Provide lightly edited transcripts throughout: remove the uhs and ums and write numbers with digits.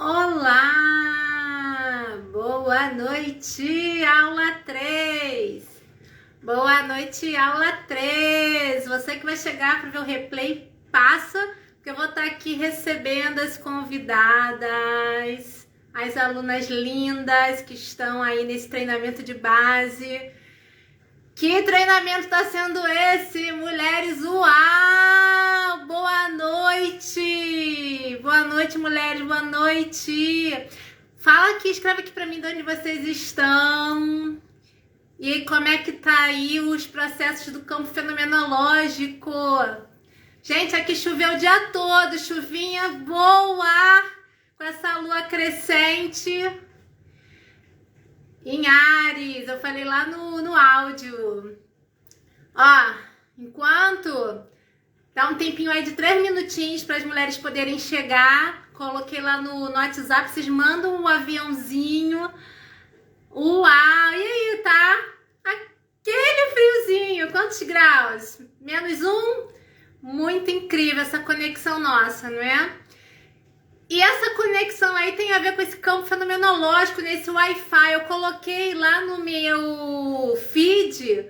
Olá! Boa noite, aula 3. Boa noite, aula 3. Você que vai chegar para ver o replay, passa, porque eu vou estar aqui recebendo as convidadas, as alunas lindas que estão aí nesse treinamento de base. Que treinamento está sendo esse, mulheres? Uau! Boa noite! Boa noite, mulheres, boa noite! Fala aqui, escreve aqui para mim de onde vocês estão. E como é que tá aí os processos do campo fenomenológico. Gente, aqui choveu o dia todo, chuvinha boa, com essa lua crescente. Em Áries, eu falei lá no áudio. Ó, enquanto dá um tempinho aí de 3 minutinhos para as mulheres poderem chegar, coloquei lá no WhatsApp, vocês mandam um aviãozinho. Uau! E aí, tá? Aquele friozinho, quantos graus? -1? Muito incrível essa conexão nossa, não é? E essa conexão aí tem a ver com esse campo fenomenológico, nesse Wi-Fi. Eu coloquei lá no meu feed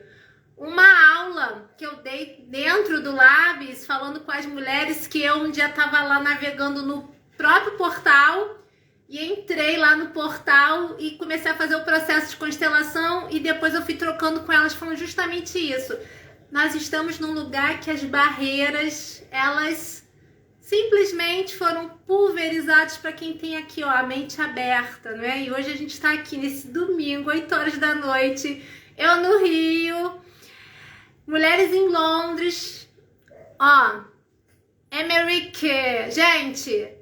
uma aula que eu dei dentro do Labs, falando com as mulheres que eu um dia estava lá navegando no próprio portal e entrei lá no portal e comecei a fazer o processo de constelação e depois eu fui trocando com elas, falando justamente isso. Nós estamos num lugar que as barreiras, elas simplesmente foram pulverizados para quem tem aqui, ó, a mente aberta, não é? E hoje a gente está aqui nesse domingo, 8 horas da noite, eu no Rio, mulheres em Londres, ó, Emerick, gente,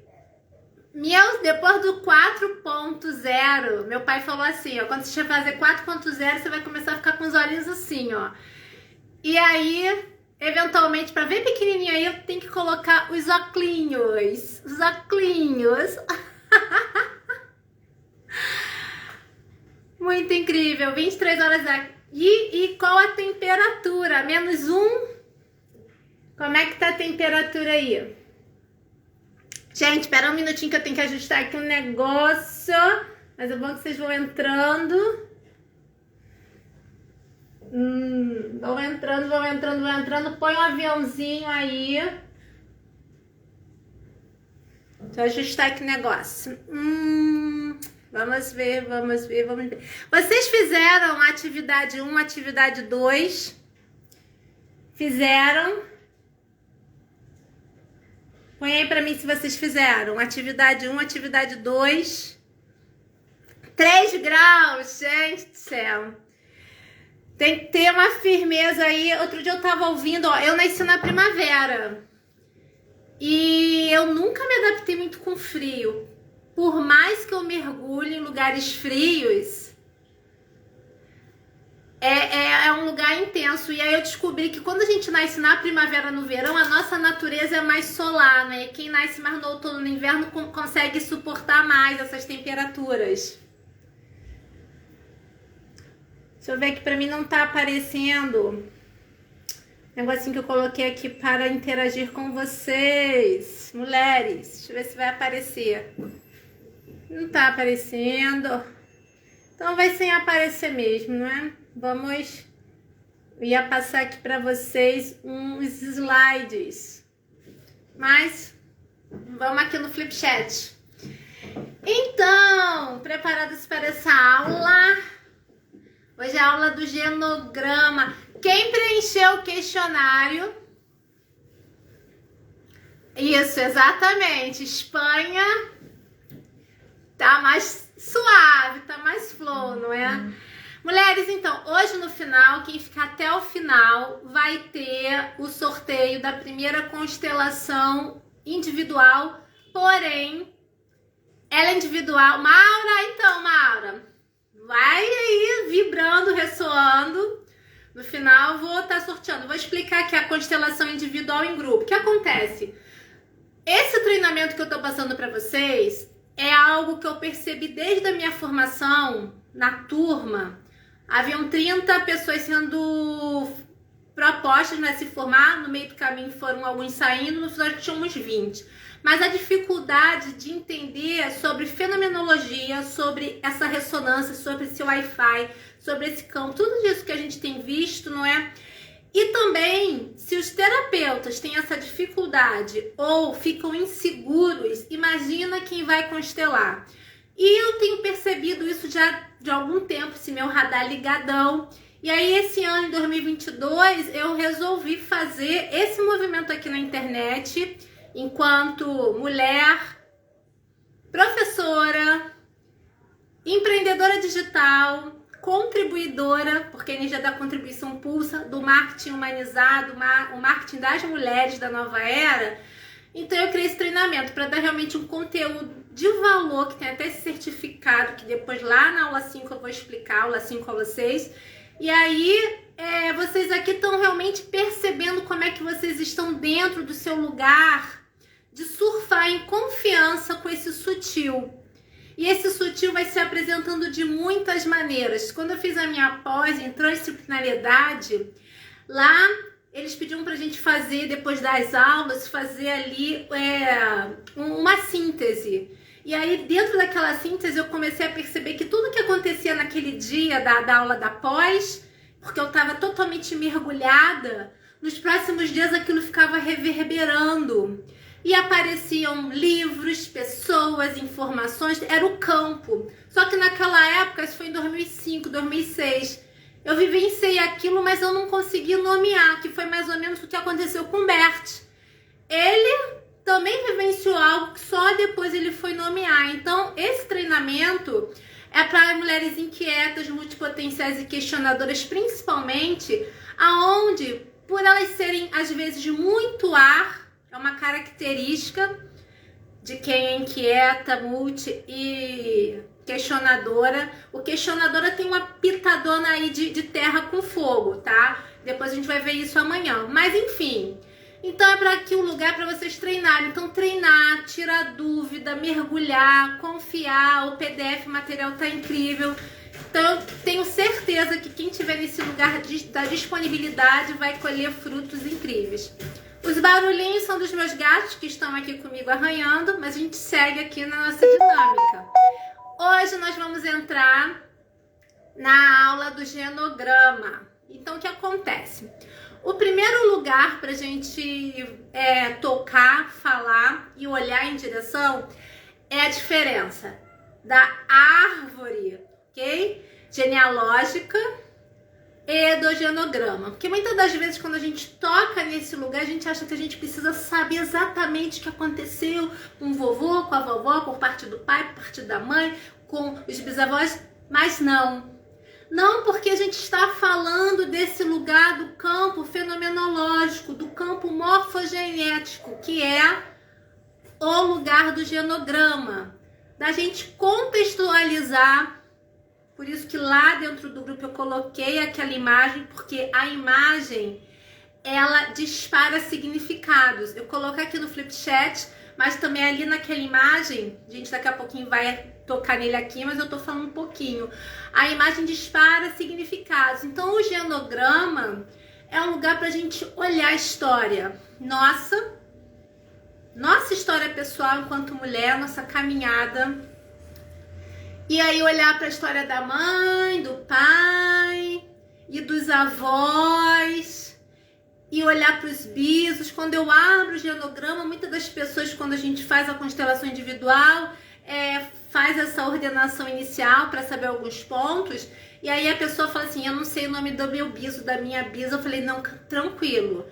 depois do 4.0, meu pai falou assim, ó, quando você fazer 4.0, você vai começar a ficar com os olhinhos assim, ó, e aí eventualmente, para ver pequenininho aí, eu tenho que colocar os óculos. Os óculos. Muito incrível. 23 horas aqui. E qual a temperatura? -1? Como é que tá a temperatura aí? Gente, espera um minutinho que eu tenho que ajustar aqui um negócio. Mas é bom que vocês vão entrando. Vão entrando. Põe um aviãozinho aí. Deixa eu ajustar aqui o negócio. Vamos ver. Vocês fizeram atividade 1, atividade 2? Fizeram? Põe aí pra mim se vocês fizeram. Atividade 1, atividade 2. 3 graus, gente do céu. Tem que ter uma firmeza aí. Outro dia eu tava ouvindo, ó, eu nasci na primavera. E eu nunca me adaptei muito com frio. Por mais que eu mergulhe em lugares frios, é um lugar intenso. E aí eu descobri que quando a gente nasce na primavera, no verão, a nossa natureza é mais solar, né? E quem nasce mais no outono, no inverno, consegue suportar mais essas temperaturas. Deixa eu ver aqui, pra mim não tá aparecendo. Negocinho que eu coloquei aqui para interagir com vocês. Mulheres, deixa eu ver se vai aparecer. Não tá aparecendo. Então vai sem aparecer mesmo, não é? Vamos... Eu ia passar aqui para vocês uns slides. Mas vamos aqui no Flipchat. Então, preparados para essa aula? Hoje é a aula do genograma. Quem preencheu o questionário? Isso, exatamente. Espanha tá mais suave, tá mais flow, não é? Mulheres, então, hoje no final, quem ficar até o final vai ter o sorteio da primeira constelação individual, porém, ela é individual. Maura, vai aí vibrando, ressoando. No final vou estar sorteando. Vou explicar aqui a constelação individual em grupo. O que acontece? Esse treinamento que eu estou passando para vocês é algo que eu percebi desde a minha formação na turma. Haviam 30 pessoas sendo propostas, né, se formar. No meio do caminho foram alguns saindo. No final tínhamos 20. mas a dificuldade de entender sobre fenomenologia, sobre essa ressonância, sobre esse Wi-Fi, sobre esse campo, tudo isso que a gente tem visto, não é? E também, se os terapeutas têm essa dificuldade ou ficam inseguros, imagina quem vai constelar. E eu tenho percebido isso já de algum tempo, esse meu radar ligadão. E aí, esse ano, em 2022, eu resolvi fazer esse movimento aqui na internet, enquanto mulher, professora, empreendedora digital, contribuidora, porque a energia da contribuição pulsa, do marketing humanizado, o marketing das mulheres da nova era. Então eu criei esse treinamento para dar realmente um conteúdo de valor, que tem até esse certificado, que depois lá na aula 5 eu vou explicar, aula 5, aula 6. E aí vocês aqui estão realmente percebendo como é que vocês estão dentro do seu lugar de surfar em confiança com esse sutil. E esse sutil vai se apresentando de muitas maneiras. Quando eu fiz a minha pós em transdisciplinaridade, lá eles pediam pra gente fazer, depois das aulas, fazer ali uma síntese. E aí, dentro daquela síntese, eu comecei a perceber que tudo que acontecia naquele dia da aula da pós, porque eu estava totalmente mergulhada, nos próximos dias aquilo ficava reverberando. E apareciam livros, pessoas, informações, era o campo. Só que naquela época, isso foi em 2005, 2006, eu vivenciei aquilo, mas eu não consegui nomear, que foi mais ou menos o que aconteceu com o Bert. Ele também vivenciou algo que só depois ele foi nomear. Então, esse treinamento é para mulheres inquietas, multipotenciais e questionadoras, principalmente, aonde, por elas serem, às vezes, de muito ar, é uma característica de quem é inquieta, multi e questionadora. O questionadora tem uma pitadona aí de terra com fogo, tá? Depois a gente vai ver isso amanhã. Mas enfim, então é para aqui um lugar para vocês treinarem. Então treinar, tirar dúvida, mergulhar, confiar. O PDF, o material tá incrível. Então eu tenho certeza que quem estiver nesse lugar da disponibilidade vai colher frutos incríveis. Os barulhinhos são dos meus gatos que estão aqui comigo arranhando, mas a gente segue aqui na nossa dinâmica. Hoje nós vamos entrar na aula do genograma. Então, o que acontece? O primeiro lugar para a gente tocar, falar e olhar em direção é a diferença da árvore, ok? Genealógica e do genograma. Porque muitas das vezes quando a gente toca nesse lugar, a gente acha que a gente precisa saber exatamente o que aconteceu com o vovô, com a vovó, por parte do pai, por parte da mãe, com os bisavós, mas não. Não, porque a gente está falando desse lugar do campo fenomenológico, do campo morfogenético, que é o lugar do genograma. Da gente contextualizar. Por isso que lá dentro do grupo eu coloquei aquela imagem, porque a imagem, ela dispara significados. Eu coloquei aqui no Flipchat, mas também ali naquela imagem, gente, daqui a pouquinho vai tocar nele aqui, mas eu tô falando um pouquinho. A imagem dispara significados. Então o genograma é um lugar pra gente olhar a história. Nossa história pessoal enquanto mulher, nossa caminhada. E aí olhar para a história da mãe, do pai e dos avós. E olhar para os bisos. Quando eu abro o genograma, muitas das pessoas, quando a gente faz a constelação individual, faz essa ordenação inicial para saber alguns pontos. E aí a pessoa fala assim, eu não sei o nome do meu biso, da minha bisa. Eu falei, não, tranquilo.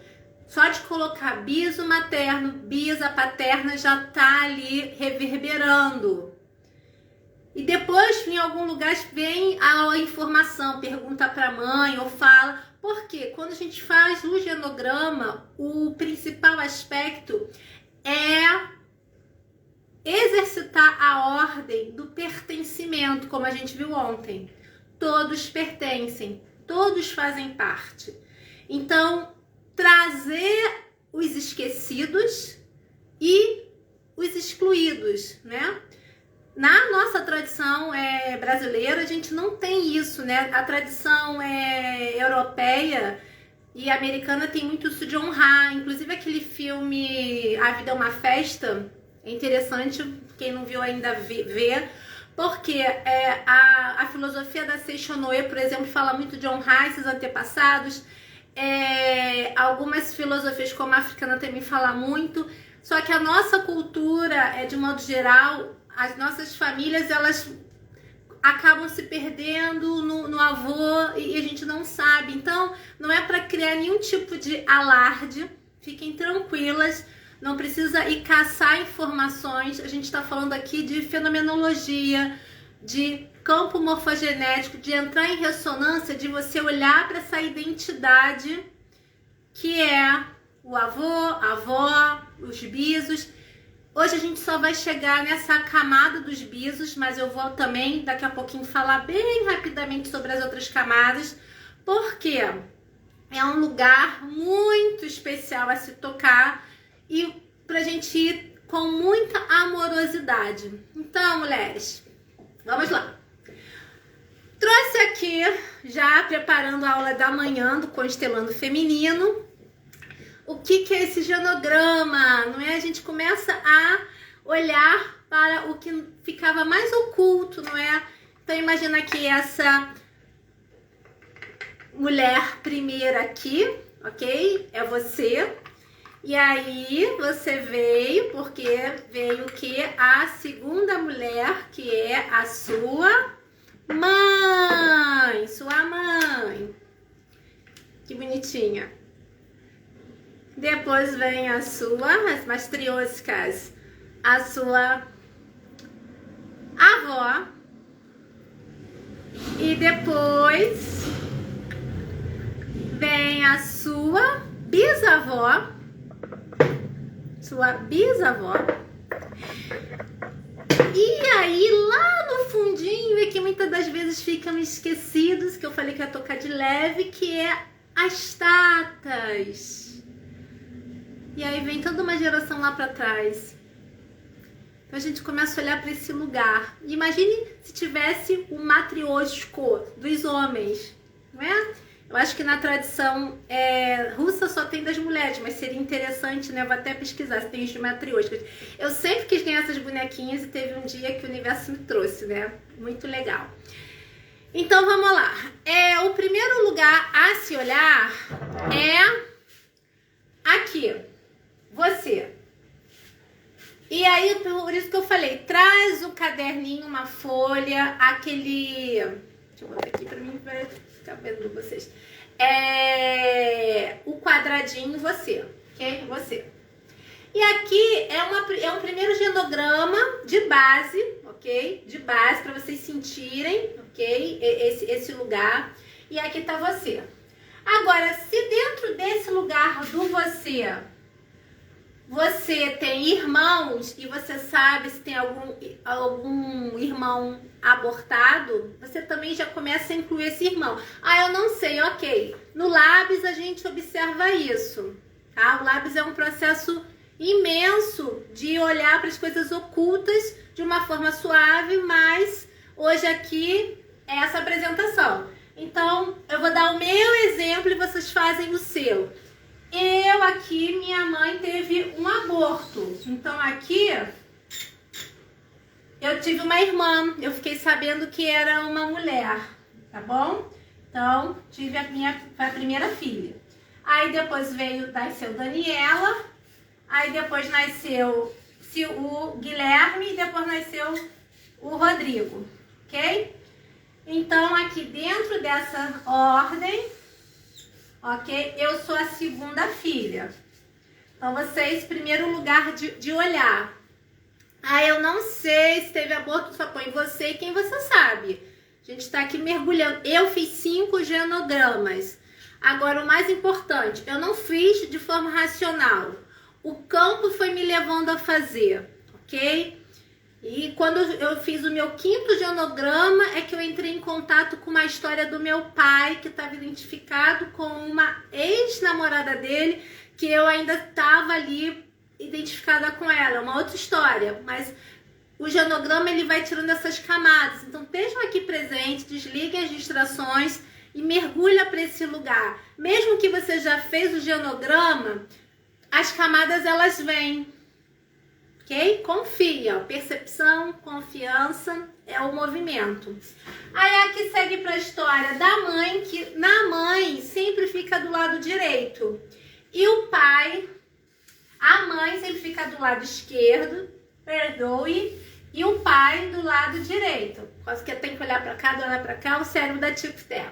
Só de colocar biso materno, bisa paterna, já tá ali reverberando. E depois, em algum lugar, vem a informação, pergunta para a mãe ou fala. Porque quando a gente faz o genograma, o principal aspecto é exercitar a ordem do pertencimento, como a gente viu ontem. Todos pertencem, todos fazem parte. Então, trazer os esquecidos e os excluídos, né? Na nossa tradição brasileira, a gente não tem isso, né? A tradição europeia e americana tem muito isso de honrar. Inclusive aquele filme A Vida é uma Festa, É interessante, quem não viu ainda ver, porque a filosofia da Seishonoe, por exemplo, fala muito de honrar esses antepassados. Algumas filosofias como a africana também falam muito. Só que a nossa cultura, de modo geral, as nossas famílias, elas acabam se perdendo no avô e a gente não sabe. Então, não é para criar nenhum tipo de alarde. Fiquem tranquilas, não precisa ir caçar informações. A gente está falando aqui de fenomenologia, de campo morfogenético, de entrar em ressonância, de você olhar para essa identidade que é o avô, a avó, os bisos. Hoje a gente só vai chegar nessa camada dos bisos, mas eu vou também daqui a pouquinho falar bem rapidamente sobre as outras camadas, porque é um lugar muito especial a se tocar e pra gente ir com muita amorosidade. Então, mulheres, vamos lá. Trouxe aqui, já preparando a aula da manhã do Constelando Feminino, o que é esse genograma, não é? A gente começa a olhar para o que ficava mais oculto, não é? Então, imagina que essa mulher primeira aqui, ok? É você. E aí, você veio, porque veio o que? A segunda mulher, que é a sua mãe. Sua mãe. Que bonitinha. Depois vem a sua, as matrioscas, a sua avó. E depois vem a sua bisavó. Sua bisavó. E aí, lá no fundinho, é que muitas das vezes ficam esquecidos, que eu falei que ia tocar de leve, que é as tatas. E aí vem toda uma geração lá para trás. Então a gente começa a olhar para esse lugar. Imagine se tivesse o matriosco dos homens, não é? Eu acho que na tradição russa só tem das mulheres, mas seria interessante, né? Eu vou até pesquisar se tem os de matrioscas. Eu sempre quis ganhar essas bonequinhas e teve um dia que o universo me trouxe, né? Muito legal. Então vamos lá. O primeiro lugar a se olhar é aqui. Você. E aí, por isso que eu falei, traz um caderninho, uma folha, aquele... Deixa eu botar aqui pra mim, pra ficar vendo vocês. O quadradinho, você, ok? Você. E aqui é um primeiro genograma de base, ok? De base, para vocês sentirem, ok? Esse lugar. E aqui tá você. Agora, se dentro desse lugar do você tem irmãos e você sabe se tem algum irmão abortado, você também já começa a incluir esse irmão. Eu não sei, ok. No Labs a gente observa isso, tá? O Labs é um processo imenso de olhar para as coisas ocultas de uma forma suave, mas hoje aqui é essa apresentação. Então, eu vou dar o meu exemplo e vocês fazem o seu. Eu aqui, minha mãe teve um aborto. Então aqui, eu tive uma irmã. Eu fiquei sabendo que era uma mulher, tá bom? Então, tive a primeira filha. Aí depois nasceu Daniela. Aí depois nasceu o Guilherme e depois nasceu o Rodrigo, ok? Então aqui dentro dessa ordem... Ok? Eu sou a segunda filha. Então, vocês, primeiro lugar de olhar. Eu não sei se teve aborto, só põe você e quem você sabe. A gente está aqui mergulhando. Eu fiz 5 genogramas. Agora, o mais importante, eu não fiz de forma racional. O campo foi me levando a fazer, ok? E quando eu fiz o meu 5º genograma, é que eu entrei em contato com uma história do meu pai, que estava identificado com uma ex-namorada dele, que eu ainda estava ali identificada com ela. É uma outra história, mas o genograma ele vai tirando essas camadas. Então, estejam aqui presentes, desliguem as distrações e mergulha para esse lugar. Mesmo que você já fez o genograma, as camadas elas vêm. ok? Confia, ó, percepção, confiança é o movimento. Aí aqui segue para a história da mãe, que na mãe sempre fica do lado direito. E o pai, a mãe sempre fica do lado esquerdo, perdoe, e o pai do lado direito. Quase que eu tenho que olhar para cá, olhar para cá, o cérebro da tic-tac.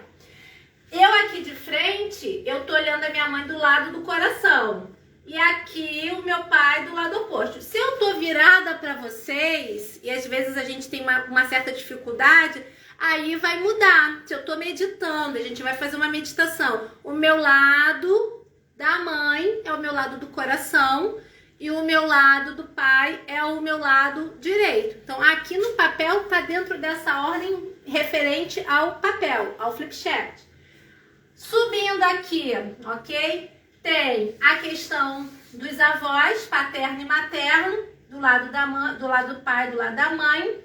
Eu aqui de frente, eu tô olhando a minha mãe do lado do coração. E aqui o meu pai do lado oposto. Se eu tô virada para vocês, e às vezes a gente tem uma certa dificuldade, aí vai mudar. Se eu tô meditando, a gente vai fazer uma meditação. O meu lado da mãe é o meu lado do coração e o meu lado do pai é o meu lado direito. Então aqui no papel tá dentro dessa ordem referente ao papel, ao flip chart. Subindo aqui, ok? Tem a questão dos avós, paterno e materno, do lado da mãe, do lado do pai, do lado da mãe.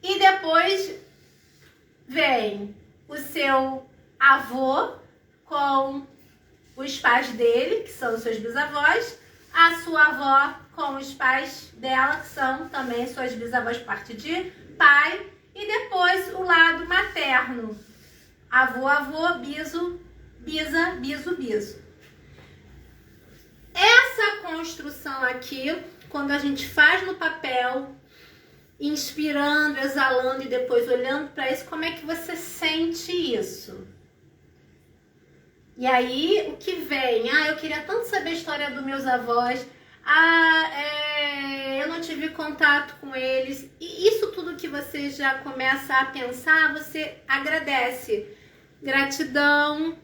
E depois vem o seu avô com os pais dele, que são os seus bisavós, a sua avó com os pais dela, que são também suas bisavós por parte de pai, e depois o lado materno, avô, avô, biso, bisa, biso, biso. Essa construção aqui, quando a gente faz no papel, inspirando, exalando e depois olhando para isso, como é que você sente isso? E aí, o que vem? Eu queria tanto saber a história dos meus avós. Eu não tive contato com eles. E isso tudo que você já começa a pensar, você agradece. Gratidão.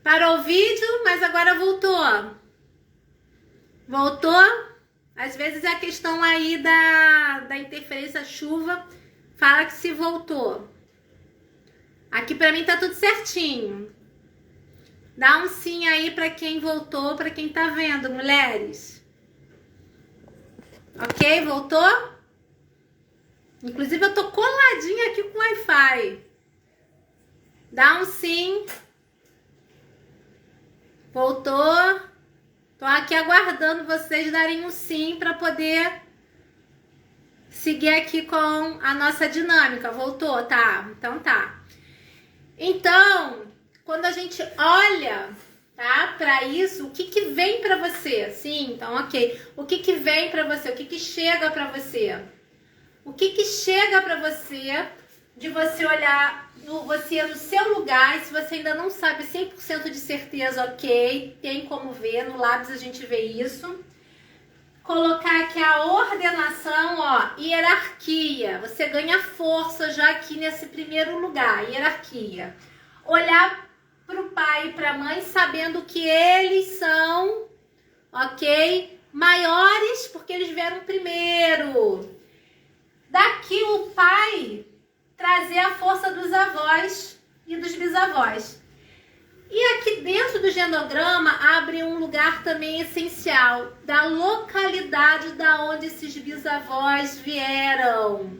Parou o vídeo, mas agora voltou. Voltou? Às vezes é a questão aí da interferência chuva. Fala que se voltou. Aqui pra mim tá tudo certinho. Dá um sim aí pra quem voltou, pra quem tá vendo, mulheres. Ok? Voltou? Inclusive eu tô coladinha aqui com o Wi-Fi. Dá um sim. Voltou. Tô aqui aguardando vocês darem um sim para poder seguir aqui com a nossa dinâmica. Voltou, tá? Então tá. Então, quando a gente olha, tá, para isso, o que que vem para você? Sim, então ok. O que que vem para você? O que que chega para você? O que que chega para você de você olhar você no seu lugar, e se você ainda não sabe 100% de certeza, ok, tem como ver, no lápis a gente vê isso. Colocar aqui a ordenação, ó, hierarquia, você ganha força já aqui nesse primeiro lugar, hierarquia. Olhar para o pai e para a mãe sabendo que eles são, ok, maiores porque eles vieram primeiro. Daqui o pai trazer a força dos avós e dos bisavós. E aqui dentro do genograma abre um lugar também essencial da localidade da onde esses bisavós vieram.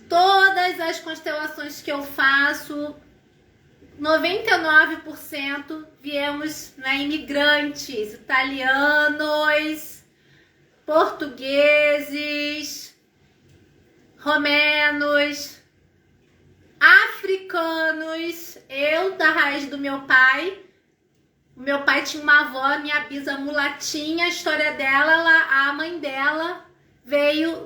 Todas as constelações que eu faço, 99% viemos, né, imigrantes, italianos, portugueses, romenos, africanos. Eu, da raiz do meu pai, o meu pai tinha uma avó, minha bisa mulatinha, a história dela, a mãe dela veio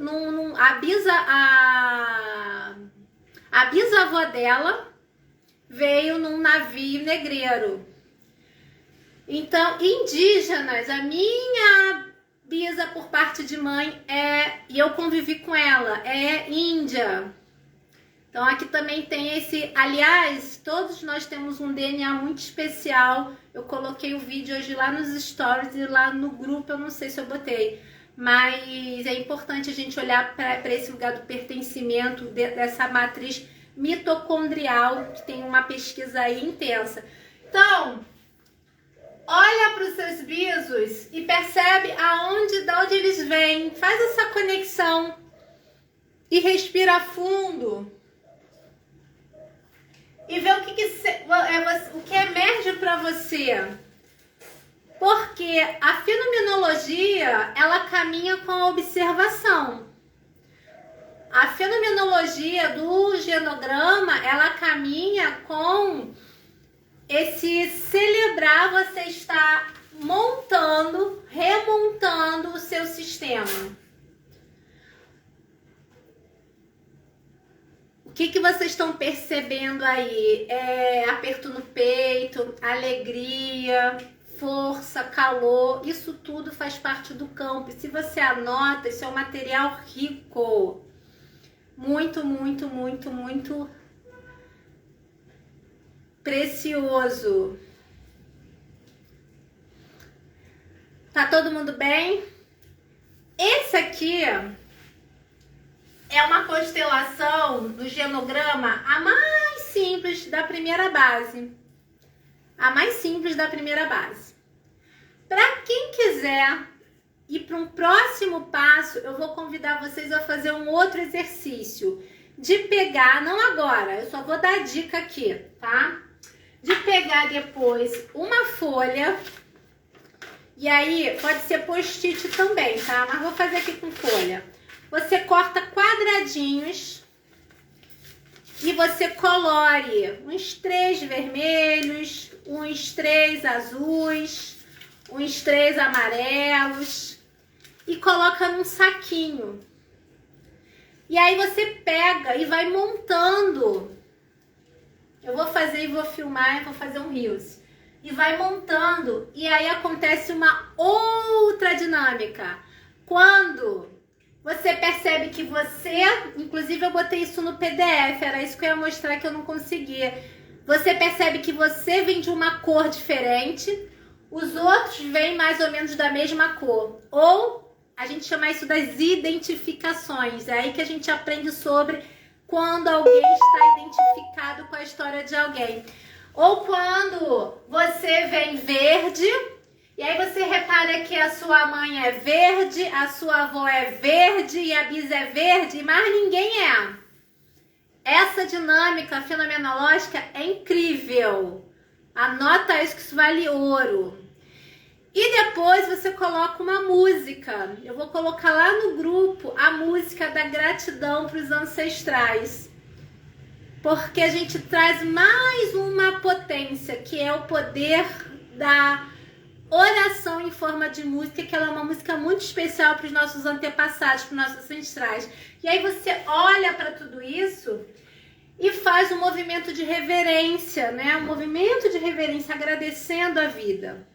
a bisavó dela veio num navio negreiro. Então, indígenas, a minha bisa por parte de mãe e eu convivi com ela, é índia. Então aqui também tem esse, aliás, todos nós temos um DNA muito especial. Eu coloquei o vídeo hoje lá nos stories e lá no grupo, eu não sei se eu botei, mas é importante a gente olhar para esse lugar do pertencimento, dessa matriz mitocondrial, que tem uma pesquisa aí intensa. Então, olha para os seus bisos e percebe de onde eles vêm. Faz essa conexão e respira fundo. E vê o que emerge para você. Porque a fenomenologia, ela caminha com a observação. A fenomenologia do genograma, ela caminha com esse celebrar, você está montando, remontando o seu sistema. O que vocês estão percebendo aí? Aperto no peito, alegria, força, calor, isso tudo faz parte do campo. E se você anota, isso é um material rico. Muito, muito, muito, muito precioso. Tá todo mundo bem? Esse aqui é uma constelação do genograma, a mais simples da primeira base. A mais simples da primeira base. Para quem quiser ir para um próximo passo, eu vou convidar vocês a fazer um outro exercício. De pegar, não agora, eu só vou dar a dica aqui, tá? De pegar depois uma folha, e aí pode ser post-it também, tá? Mas vou fazer aqui com folha. Você corta quadradinhos e você colore uns 3 vermelhos, uns 3 azuis, uns 3 amarelos e coloca num saquinho. E aí você pega e vai montando. Eu vou fazer e vou filmar, vou fazer um reels. E vai montando e aí acontece uma outra dinâmica. Quando você percebe que você, inclusive eu botei isso no PDF, era isso que eu ia mostrar que eu não conseguia. Você percebe que você vem de uma cor diferente, os outros vêm mais ou menos da mesma cor. Ou a gente chama isso das identificações. É aí que a gente aprende sobre quando alguém está identificado com a história de alguém. Ou quando você vem verde, e aí você repara que a sua mãe é verde, a sua avó é verde e a bisa é verde, mas ninguém é. Essa dinâmica fenomenológica é incrível. Anota isso que isso vale ouro. E depois você coloca uma música. Eu vou colocar lá no grupo a música da gratidão para os ancestrais. Porque a gente traz mais uma potência, que é o poder da oração em forma de música, que ela é uma música muito especial para os nossos antepassados, para os nossos ancestrais. E aí você olha para tudo isso e faz um movimento de reverência, né? Um movimento de reverência, agradecendo a vida.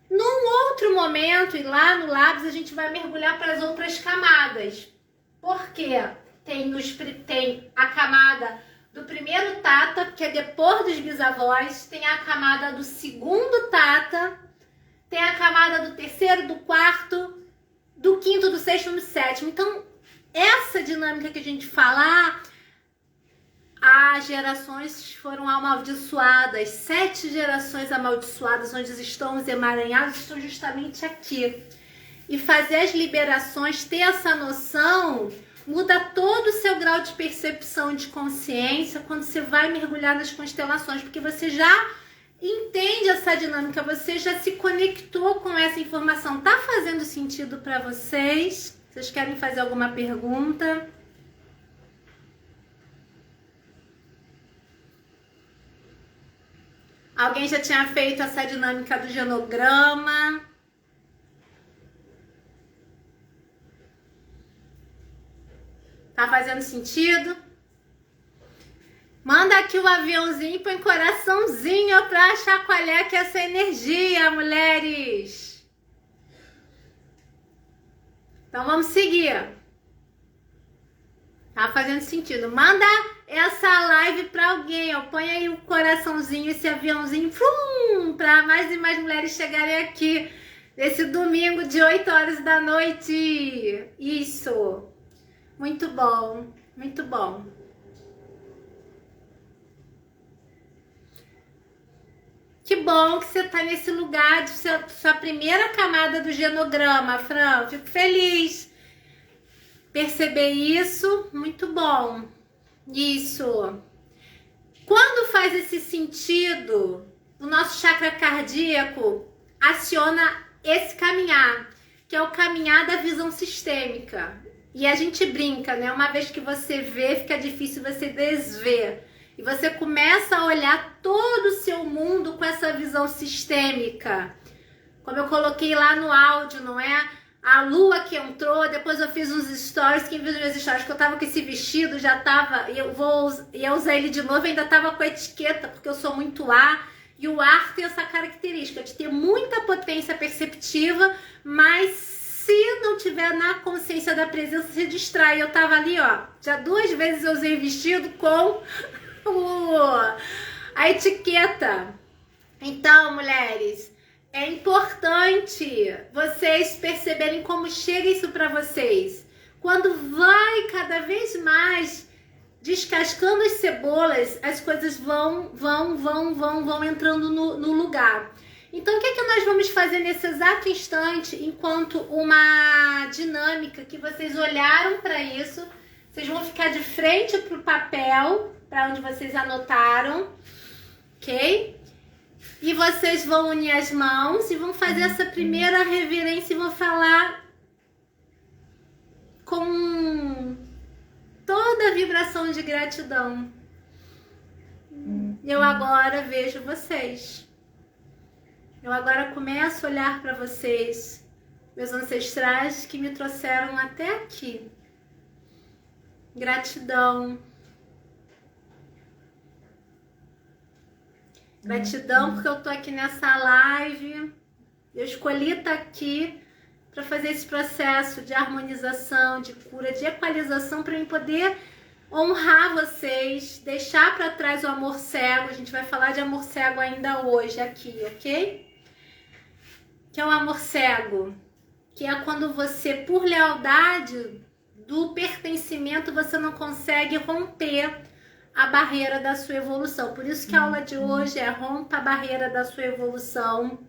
Num outro momento, e lá no Lápis, a gente vai mergulhar para as outras camadas. Por quê? Tem a camada do primeiro tata, que é depois dos bisavós, tem a camada do segundo tata, tem a camada do terceiro, do quarto, do quinto, do sexto, do sétimo. Então, essa dinâmica que a gente fala, as gerações foram amaldiçoadas, 7 gerações amaldiçoadas, onde estão os emaranhados, estão justamente aqui. E fazer as liberações, ter essa noção, muda todo o seu grau de percepção, de consciência, quando você vai mergulhar nas constelações, porque você já entende essa dinâmica, você já se conectou com essa informação. Tá fazendo sentido para vocês? Vocês querem fazer alguma pergunta? Alguém já tinha feito essa dinâmica do genograma? Tá fazendo sentido? Manda aqui o aviãozinho, põe coraçãozinho pra chacoalhar aqui essa energia, mulheres. Então vamos seguir. Tá fazendo sentido? Manda essa live pra alguém, ó. Põe aí o coraçãozinho, esse aviãozinho, pra mais e mais mulheres chegarem aqui nesse domingo de 8 horas da noite. Isso. Muito bom, muito bom. Que bom que você tá nesse lugar de sua primeira camada do genograma, Fran. Fico feliz. Perceber isso, muito bom. Isso. Quando faz esse sentido, o nosso chakra cardíaco aciona esse caminhar, que é o caminhar da visão sistêmica. E a gente brinca, né? Uma vez que você vê, fica difícil você desver. E você começa a olhar todo o seu mundo com essa visão sistêmica. Como eu coloquei lá no áudio, não é? A lua que entrou, depois eu fiz uns stories, quem viu os meus stories, que eu tava com esse vestido, já tava, ia usar ele de novo, ainda tava com a etiqueta, porque eu sou muito ar, e o ar tem essa característica de ter muita potência perceptiva, mas se não tiver na consciência da presença, se distrai. Eu tava ali, ó, já 2 vezes eu usei vestido com a etiqueta. Então, mulheres, é importante vocês perceberem como chega isso para vocês. Quando vai cada vez mais descascando as cebolas, as coisas vão entrando no lugar. Então, o que é que nós vamos fazer nesse exato instante, enquanto uma dinâmica que vocês olharam para isso, vocês vão ficar de frente para o papel, para onde vocês anotaram, ok? E vocês vão unir as mãos e vão fazer essa primeira reverência e vão falar com toda a vibração de gratidão. Eu agora vejo vocês. Eu agora começo a olhar para vocês, meus ancestrais que me trouxeram até aqui. Gratidão. Gratidão porque eu tô aqui nessa live. Eu escolhi estar aqui para fazer esse processo de harmonização, de cura, de equalização, para eu poder honrar vocês, deixar para trás o amor cego. A gente vai falar de amor cego ainda hoje aqui, ok? Que é o amor cego, que é quando você, por lealdade do pertencimento, você não consegue romper a barreira da sua evolução. Por isso que a aula de hoje é rompa a barreira da sua evolução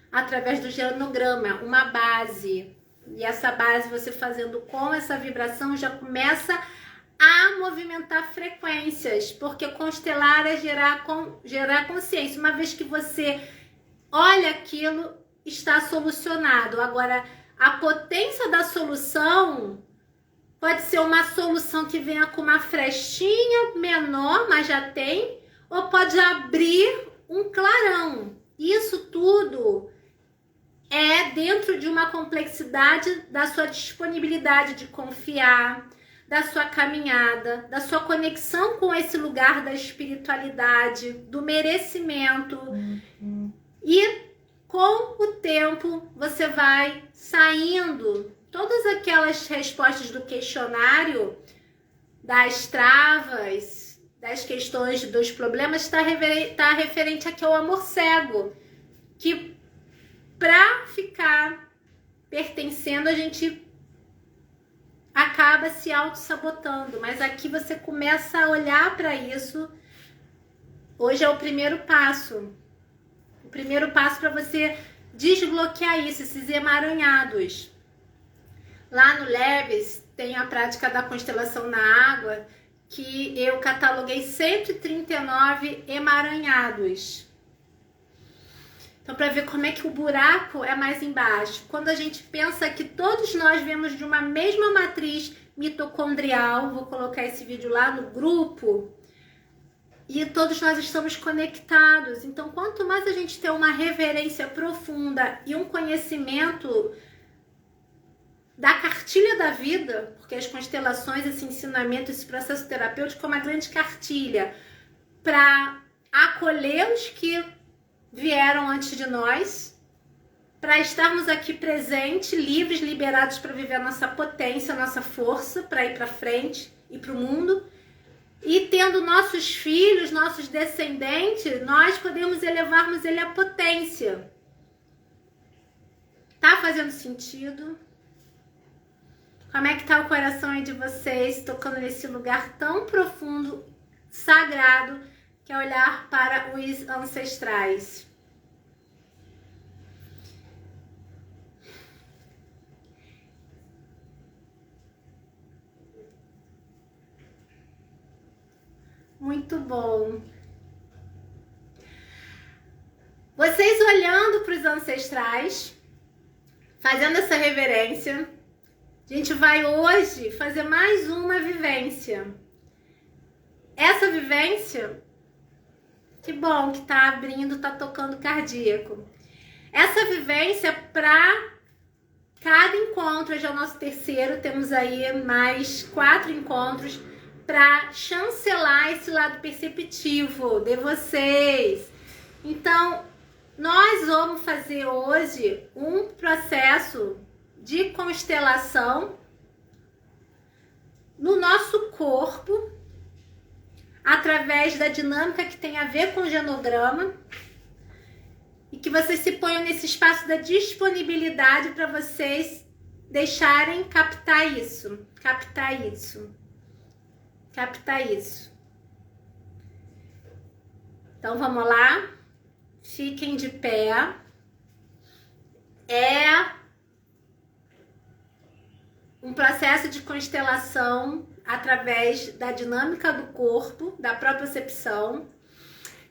através do genograma, uma base. E essa base, você fazendo com essa vibração, já começa a movimentar frequências, porque constelar é gerar consciência. Uma vez que você olha aquilo, está solucionado. Agora, a potência da solução pode ser uma solução que venha com uma frestinha menor, mas já tem, ou pode abrir um clarão. Isso tudo é dentro de uma complexidade da sua disponibilidade de confiar, da sua caminhada, da sua conexão com esse lugar da espiritualidade, do merecimento. E com o tempo você vai saindo. Todas aquelas respostas do questionário, das travas, das questões, dos problemas, está referente aqui ao amor cego. Que para ficar pertencendo, a gente acaba se auto-sabotando. Mas aqui você começa a olhar para isso. Hoje é o primeiro passo. O primeiro passo para você desbloquear isso, esses emaranhados. Lá no Leves tem a prática da constelação na água, que eu cataloguei 139 emaranhados. Então, para ver como é que o buraco é mais embaixo. Quando a gente pensa que todos nós viemos de uma mesma matriz mitocondrial, vou colocar esse vídeo lá no grupo, e todos nós estamos conectados. Então, quanto mais a gente tem uma reverência profunda e um conhecimento da cartilha da vida, porque as constelações, esse ensinamento, esse processo terapêutico é uma grande cartilha para acolher os que vieram antes de nós, para estarmos aqui presentes, livres, liberados para viver a nossa potência, a nossa força, para ir para frente e para o mundo. E tendo nossos filhos, nossos descendentes, nós podemos elevarmos ele à potência. Tá fazendo sentido? Como é que tá o coração aí de vocês, tocando nesse lugar tão profundo, sagrado, que é olhar para os ancestrais? Muito bom. Vocês olhando para os ancestrais, fazendo essa reverência, a gente vai hoje fazer mais uma vivência. Essa vivência, que bom que tá abrindo, tá tocando cardíaco. Essa vivência para cada encontro, hoje é o nosso terceiro, temos aí mais 4 encontros para chancelar esse lado perceptivo de vocês. Então, nós vamos fazer hoje um processo de constelação no nosso corpo, através da dinâmica que tem a ver com o genograma, e que vocês se ponham nesse espaço da disponibilidade para vocês deixarem captar isso, captar isso, captar isso. Então vamos lá, fiquem de pé. É um processo de constelação através da dinâmica do corpo, da propriocepção.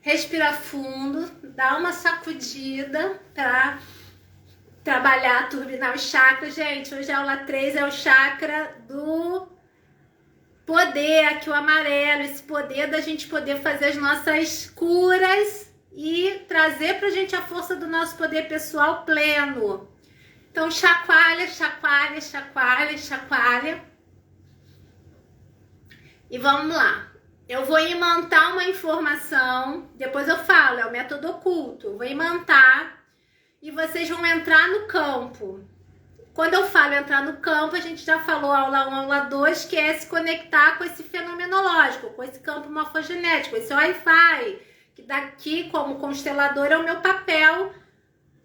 Respira fundo, dá uma sacudida para trabalhar, turbinar os chakras. Gente, hoje a aula 3 é o chakra do poder, aqui o amarelo, esse poder da gente poder fazer as nossas curas e trazer pra gente a força do nosso poder pessoal pleno. Então chacoalha, chacoalha, chacoalha, chacoalha. E vamos lá. Eu vou imantar uma informação, depois eu falo, é o método oculto. Eu vou imantar e vocês vão entrar no campo. Quando eu falo entrar no campo, a gente já falou aula 1, aula 2, que é se conectar com esse fenomenológico, com esse campo morfogenético, esse Wi-Fi, que daqui, como constelador, é o meu papel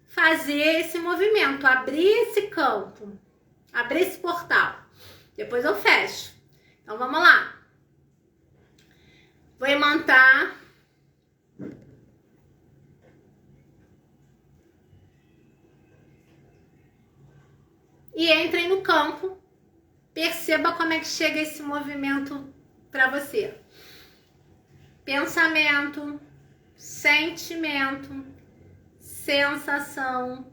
fazer esse movimento, abrir esse campo, abrir esse portal. Depois eu fecho. Então vamos lá. Vou imantar. E entrem no campo. Perceba como é que chega esse movimento para você. Pensamento, sentimento, sensação.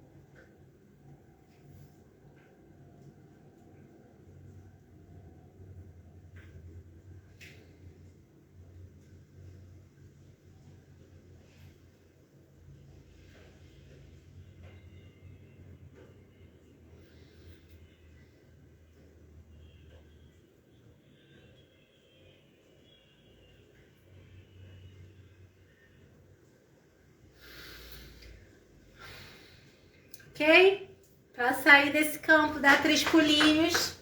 Ok? Para sair desse campo, dá 3 pulinhos.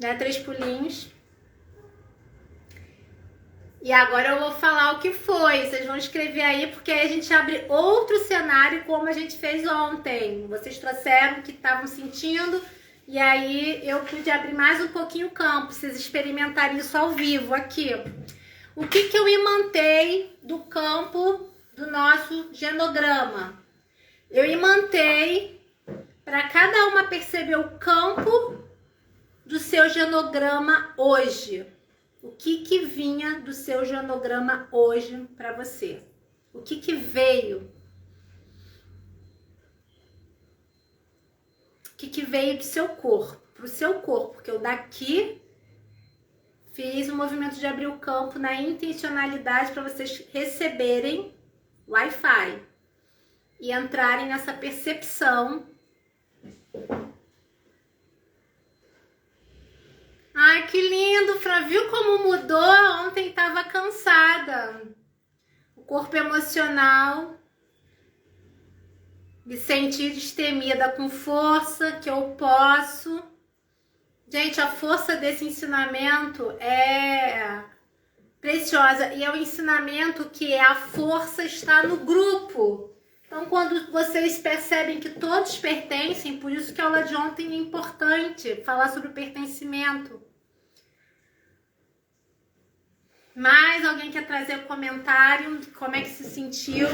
Dá 3 pulinhos. E agora eu vou falar o que foi. Vocês vão escrever aí, porque aí a gente abre outro cenário como a gente fez ontem. Vocês trouxeram o que estavam sentindo. E aí eu pude abrir mais um pouquinho o campo. Vocês experimentarem isso ao vivo aqui. O que eu imantei do campo do nosso genograma? Eu imantei para cada uma perceber o campo do seu genograma hoje. O que vinha do seu genograma hoje para você? O que veio? O que veio do seu corpo? Para o seu corpo, porque eu daqui fiz o movimento de abrir o campo na intencionalidade para vocês receberem Wi-Fi e entrarem nessa percepção. Ai, que lindo, Fran, viu como mudou? Ontem estava cansada. O corpo emocional, me sentir destemida com força, que eu posso. Gente, a força desse ensinamento é preciosa e é um ensinamento que a força está no grupo. Então, quando vocês percebem que todos pertencem, por isso que a aula de ontem é importante, falar sobre o pertencimento. Mais alguém quer trazer comentário? Como é que se sentiu?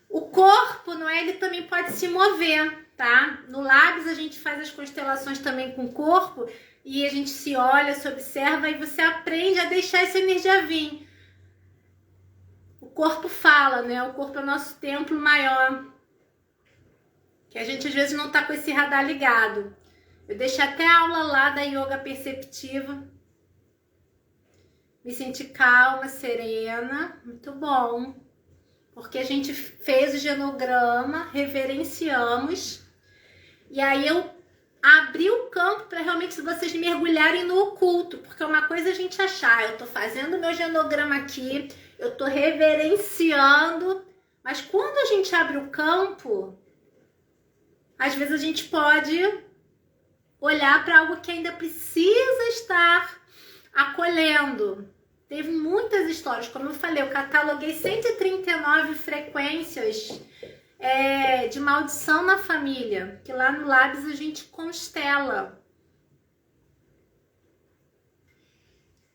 O corpo, não é? Ele também pode se mover, tá? No Lábios a gente faz as constelações também com o corpo e a gente se olha, se observa e você aprende a deixar essa energia vir. O corpo fala, né? O corpo é o nosso templo maior. Que a gente às vezes não tá com esse radar ligado. Eu deixei até a aula lá da yoga perceptiva. Me senti calma, serena, muito bom. Porque a gente fez o genograma, reverenciamos. E aí eu abri o campo para realmente vocês mergulharem no oculto. Porque uma coisa é a gente achar, eu tô fazendo meu genograma aqui, eu tô reverenciando. Mas quando a gente abre o campo, às vezes a gente pode olhar para algo que ainda precisa estar acolhendo. Teve muitas histórias, como eu falei, eu cataloguei 139 frequências de maldição na família, que lá no Labs a gente constela.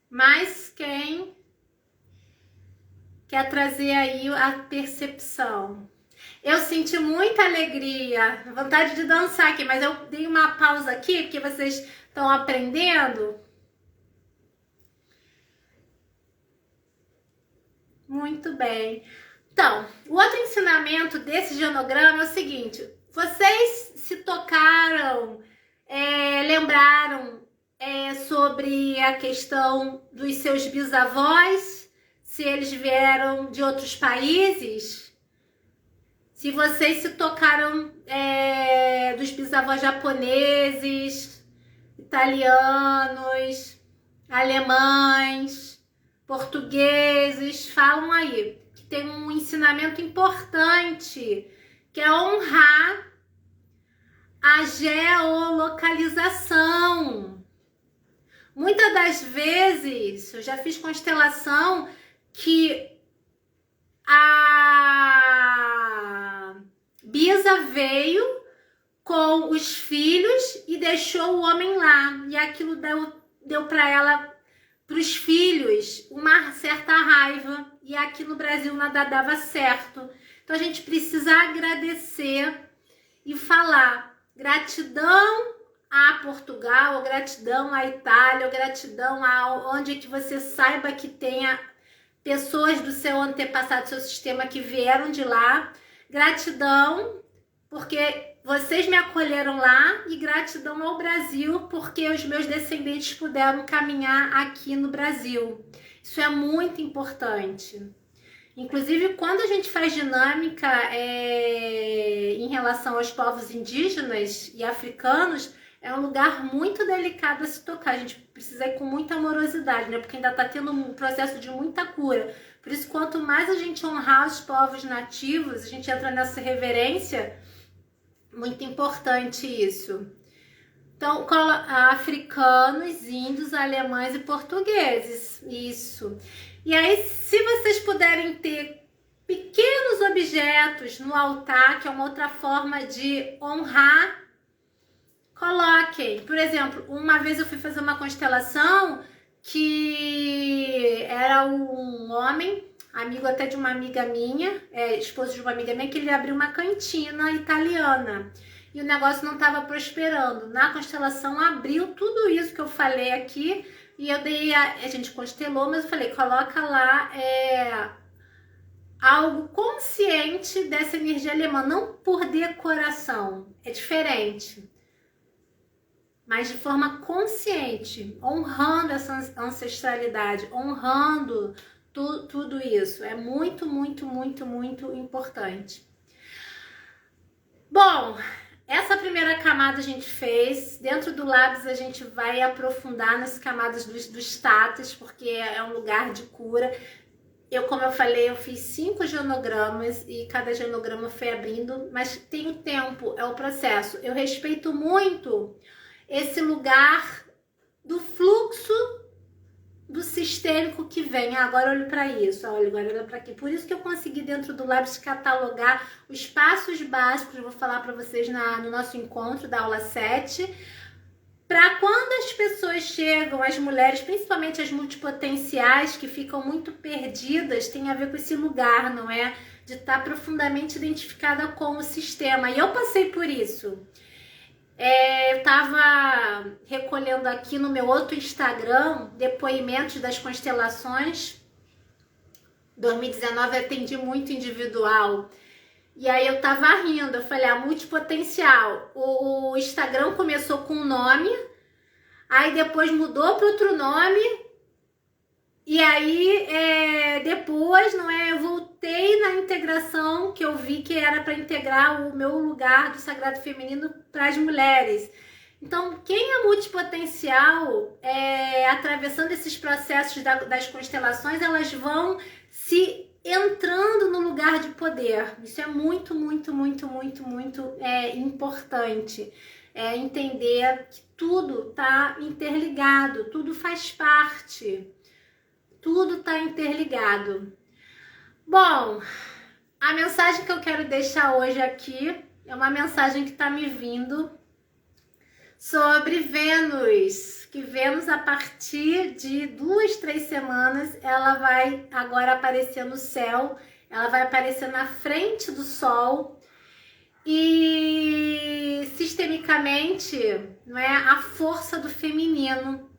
Mas quem quer trazer aí a percepção? Eu senti muita alegria, vontade de dançar aqui, mas eu dei uma pausa aqui, porque vocês estão aprendendo. Muito bem. Então, o outro ensinamento desse genograma é o seguinte: vocês se tocaram, lembraram sobre a questão dos seus bisavós, se eles vieram de outros países? Se vocês se tocaram dos bisavós japoneses, italianos, alemães, portugueses, falam aí que tem um ensinamento importante, que é honrar a geolocalização. Muitas das vezes, eu já fiz constelação que a Bisa veio com os filhos e deixou o homem lá. E aquilo deu para ela, para os filhos, uma certa raiva. E aqui no Brasil nada dava certo. Então a gente precisa agradecer e falar gratidão a Portugal, ou gratidão à Itália, ou gratidão a onde que você saiba que tenha pessoas do seu antepassado, do seu sistema que vieram de lá. Gratidão porque vocês me acolheram lá e gratidão ao Brasil porque os meus descendentes puderam caminhar aqui no Brasil. Isso é muito importante. Inclusive, quando a gente faz dinâmica em relação aos povos indígenas e africanos, é um lugar muito delicado a se tocar. A gente precisa ir com muita amorosidade, né? Porque ainda está tendo um processo de muita cura. Por isso, quanto mais a gente honrar os povos nativos, a gente entra nessa reverência, muito importante isso. Então, africanos, índios, alemães e portugueses. Isso. E aí, se vocês puderem ter pequenos objetos no altar, que é uma outra forma de honrar, coloquem. Por exemplo, uma vez eu fui fazer uma constelação que era um homem, amigo até de uma amiga minha, esposo de uma amiga minha, que ele abriu uma cantina italiana. E o negócio não estava prosperando. Na constelação abriu tudo isso que eu falei aqui. E eu dei, a gente constelou, mas eu falei, coloca lá algo consciente dessa energia alemã, não por decoração, é diferente. Mas de forma consciente, honrando essa ancestralidade, honrando tudo isso. É muito, muito, muito, muito importante. Bom, essa primeira camada a gente fez. Dentro do Labs a gente vai aprofundar nas camadas dos tatas, porque é um lugar de cura. Como eu falei, eu fiz 5 genogramas e cada genograma foi abrindo, mas tem o tempo, é o processo. Eu respeito muito esse lugar do fluxo do sistêmico que vem. Agora olho para isso, agora olho para aqui. Por isso que eu consegui dentro do Labs catalogar os passos básicos, eu vou falar para vocês no nosso encontro da aula 7, para quando as pessoas chegam, as mulheres, principalmente as multipotenciais, que ficam muito perdidas, tem a ver com esse lugar, não é? De estar profundamente identificada com o sistema. E eu passei por isso. Eu estava recolhendo aqui no meu outro Instagram depoimentos das constelações 2019 eu atendi muito individual. E aí eu tava rindo, eu falei, multipotencial. O Instagram começou com um nome, aí depois mudou para outro nome, e aí depois, eu voltei na integração, que eu vi que era para integrar o meu lugar do Sagrado Feminino para as mulheres. Então, quem é multipotencial, atravessando esses processos das constelações, elas vão se entrando no lugar de poder. Isso é muito, muito, muito, muito, muito importante. Entender que tudo está interligado, tudo faz parte, tudo está interligado. Bom, a mensagem que eu quero deixar hoje aqui é uma mensagem que está me vindo sobre Vênus, que Vênus, a partir de 2, 3 semanas, ela vai agora aparecer no céu, ela vai aparecer na frente do Sol, e sistemicamente, a força do feminino.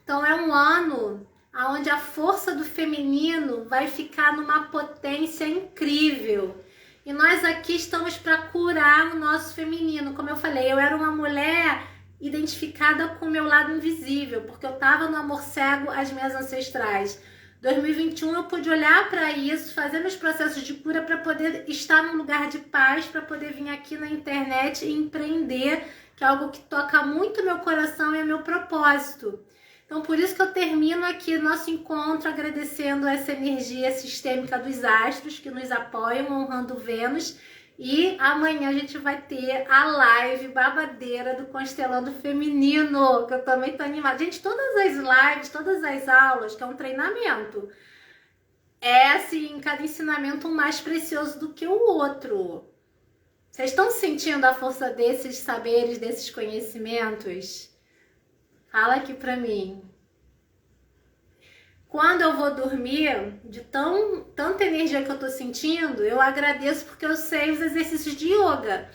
Então é um ano onde a força do feminino vai ficar numa potência incrível. E nós aqui estamos para curar o nosso feminino. Como eu falei, eu era uma mulher identificada com o meu lado invisível, porque eu estava no amor cego às minhas ancestrais. 2021 eu pude olhar para isso, fazer meus processos de cura para poder estar num lugar de paz, para poder vir aqui na internet e empreender, que é algo que toca muito meu coração e é meu propósito. Então, por isso que eu termino aqui nosso encontro agradecendo essa energia sistêmica dos astros que nos apoiam, honrando Vênus. E amanhã a gente vai ter a live babadeira do Constelando Feminino, que eu também tô animada. Gente, todas as lives, todas as aulas, que é um treinamento, assim, cada ensinamento um mais precioso do que o outro. Vocês estão sentindo a força desses saberes, desses conhecimentos? Fala aqui pra mim. Quando eu vou dormir, de tanta energia que eu tô sentindo, eu agradeço porque eu sei os exercícios de yoga.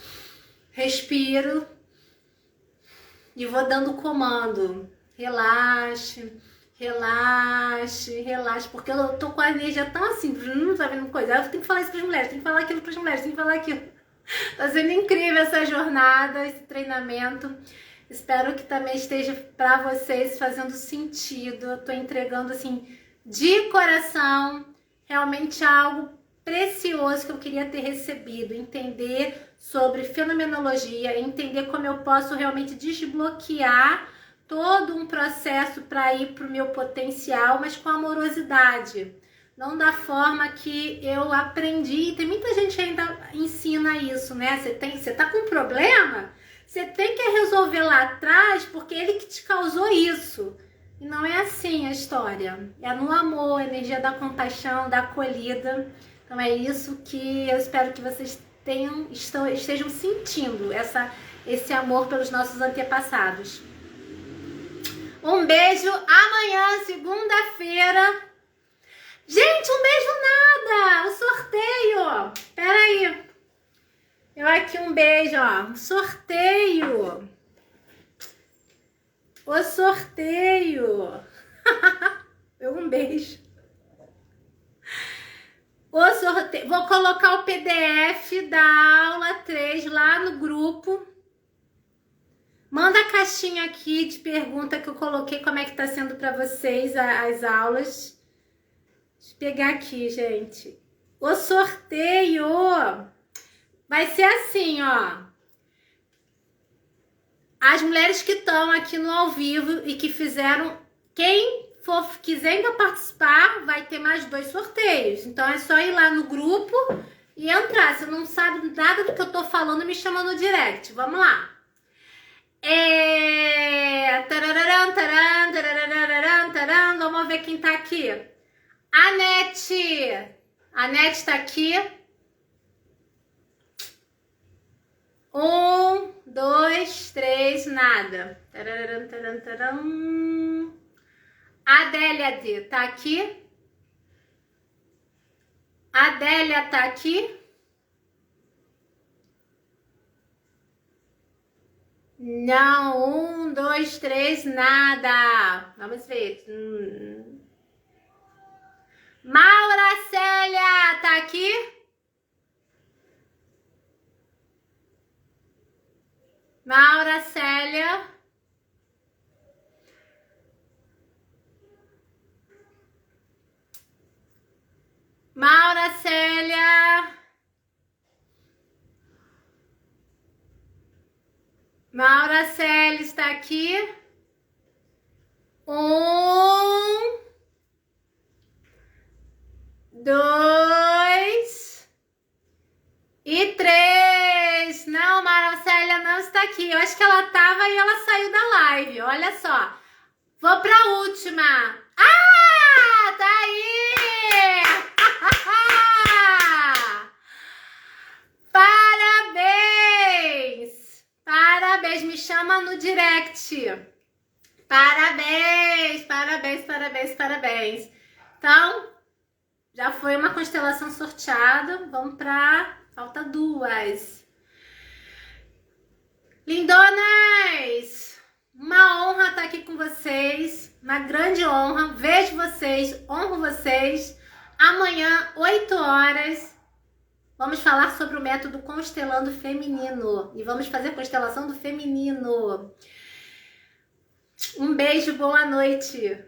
Respiro e vou dando comando. Relaxe, relaxe, relaxe. Porque eu tô com a energia tão assim, tá vendo coisa? Eu tenho que falar isso pras mulheres, tenho que falar aquilo pras mulheres, tenho que falar aquilo. Tá sendo incrível essa jornada, esse treinamento. Espero que também esteja para vocês fazendo sentido. Eu tô entregando assim de coração realmente algo precioso que eu queria ter recebido, entender sobre fenomenologia, entender como eu posso realmente desbloquear todo um processo para ir para o meu potencial, mas com amorosidade, não da forma que eu aprendi. Tem muita gente que ainda ensina isso, né? Você tá com um problema? Você tem que resolver lá atrás porque ele que te causou isso. E não é assim a história. É no amor, a energia da compaixão, da acolhida. Então é isso que eu espero que vocês estejam sentindo, esse amor pelos nossos antepassados. Um beijo. Amanhã, segunda-feira. Gente, um beijo nada. O sorteio. Pera aí. Eu aqui um beijo, ó. Sorteio. O sorteio. Um beijo. O sorteio. Vou colocar o PDF da aula 3 lá no grupo. Manda a caixinha aqui de pergunta que eu coloquei como é que tá sendo para vocês as aulas. Deixa eu pegar aqui, gente. O sorteio vai ser assim, ó. As mulheres que estão aqui no ao vivo e que fizeram, quem quiser ainda participar, vai ter mais 2 sorteios. Então é só ir lá no grupo e entrar. Se não sabe nada do que eu tô falando, me chama no direct. Vamos lá. Vamos ver quem tá aqui. A Nete tá aqui. 1, 2, 3, nada. Adélia D tá aqui. Adélia tá aqui. Não, 1, 2, 3, nada. Vamos ver. Maura Céu tá aqui. 1, 2 e 3. Não, Marcélia não está aqui. Eu acho que ela tava e ela saiu da live. Olha só. Vou pra última. Ah, tá aí! Parabéns! Parabéns, me chama no direct. Parabéns, parabéns, parabéns, parabéns. Então, já foi uma constelação sorteada. Vamos pra... Falta 2. Lindonas! Uma honra estar aqui com vocês. Uma grande honra. Vejo vocês, honro vocês. Amanhã, 8 horas, vamos falar sobre o método Constelando Feminino. E vamos fazer a constelação do feminino. Um beijo, boa noite.